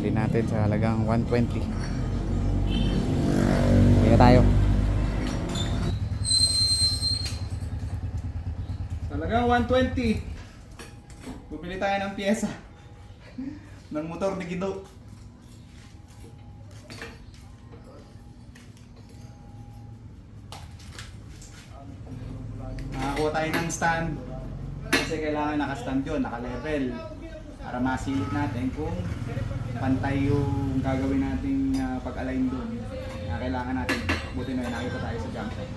Bili natin sa halagang 120. Kaya tayo. Talagang 120. Bumili tayo ng pyesa ng motor ni Gido. Nakakuha tayo ng stand kasi kailangan naka-stand yun, naka-level para masilip natin kung pantay yung gagawin nating pag-align doon. Kailangan natin, buti na nakita tayo sa jump site.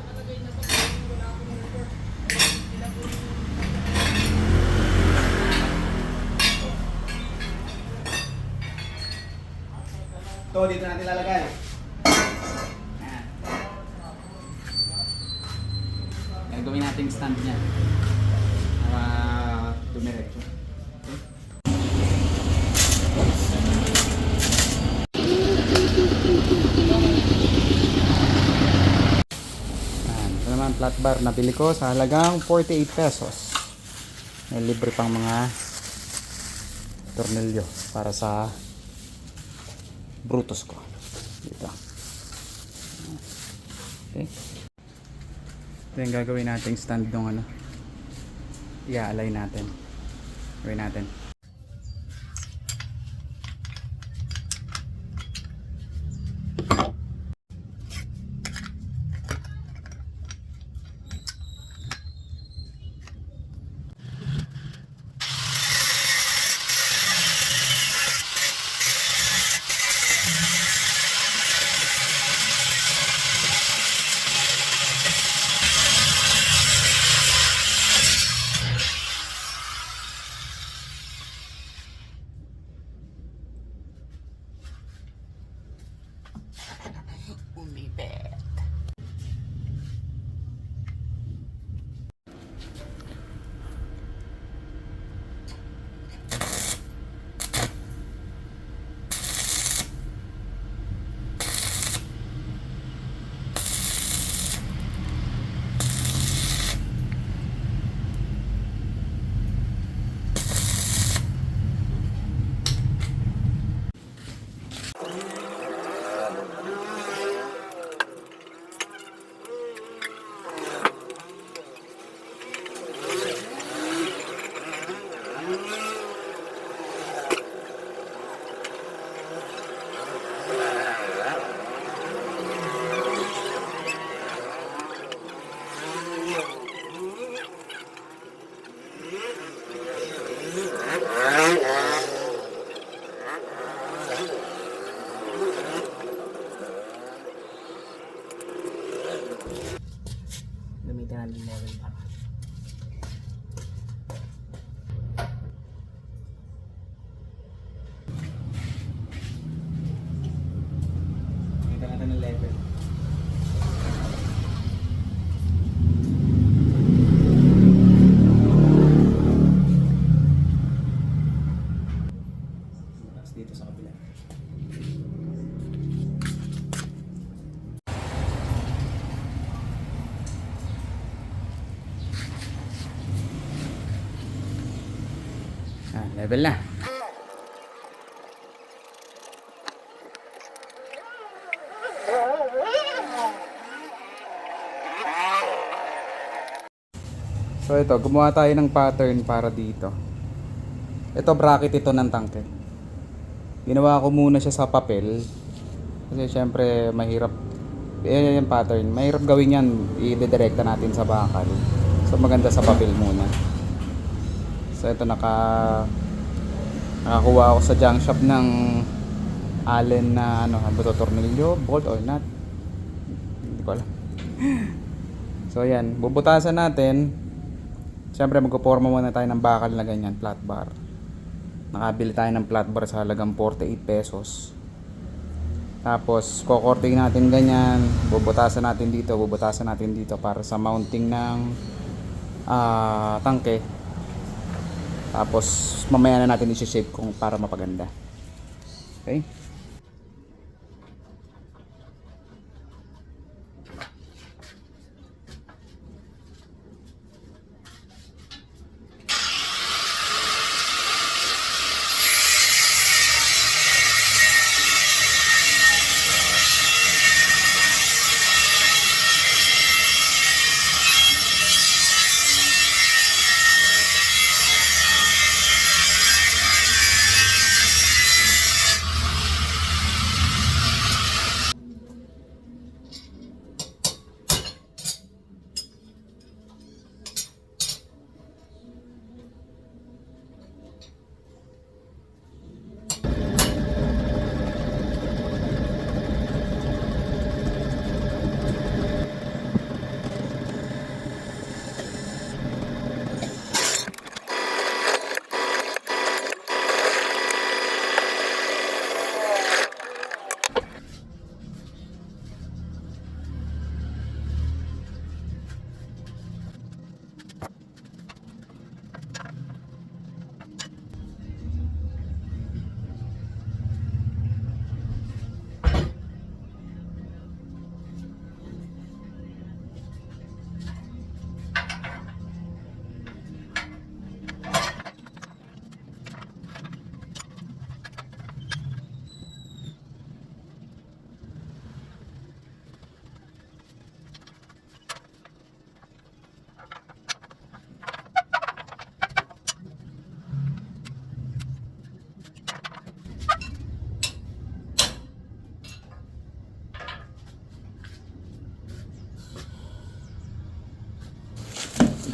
Ito, dito natin lalagay. Ayan. Gawin natin stand niya para dumiretso. Ito naman flat bar na bili ko sa halagang 48 pesos. May libre pang mga tornilyo para sa Brutus ko dito. Okay. Ito yung gagawin nating stand ng ano, i-align natin. Gawin natin. Umibet. Gamitin natin level para gamitin natin ng level. Tapos dito sa kabila. Level na. So ito, gumawa tayo ng pattern para dito. Ito bracket ito ng tangke. Ginawa ko muna siya sa papel kasi syempre mahirap yung pattern. Mahirap gawin yan, i-direkta natin sa bakal. So maganda sa papel muna. So ito nakakuha ako sa junk shop ng Allen na ano, tornilyo, bolt or nut. Hindi ko alam. So ayan, bubutasan natin. Siyempre magpo-forma muna tayo ng bakal na ganyan, flat bar. Nakabili tayo ng flat bar sa halagang 48 pesos. Tapos kokorting natin ganyan, bubutasan natin dito para sa mounting ng tangke. Tapos mamaya na natin i-shape kung para mapaganda. Okay?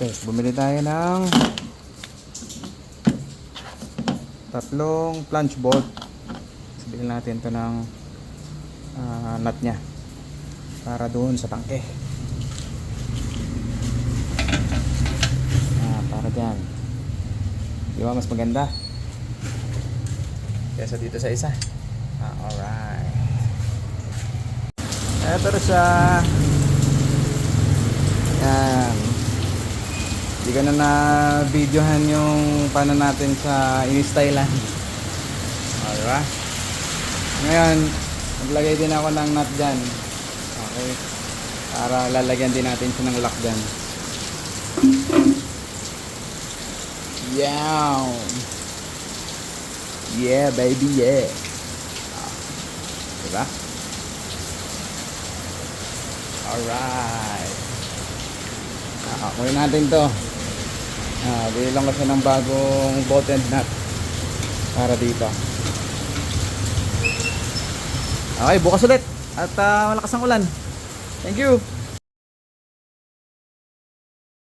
Okay, bumili tayo ng 3 plunge bolt. Sabihin natin ito ng nut nya para doon sa tangke. Para dyan. Di ba mas maganda kesa dito sa isa? Alright. Eto na siya. Yan. Hindi ko na na-videohan yung paano natin sa in-stylean. Diba? Ngayon, maglagay din ako ng nut dyan. Okay. Para lalagyan din natin siya ng lock dyan. Yeah. Yeah, baby, yeah. Diba? Alright. Kunin natin to. Bili lang ko siya ng bagong bolt and nut para dito. Okay, bukas ulit. At malakas ang ulan. Thank you.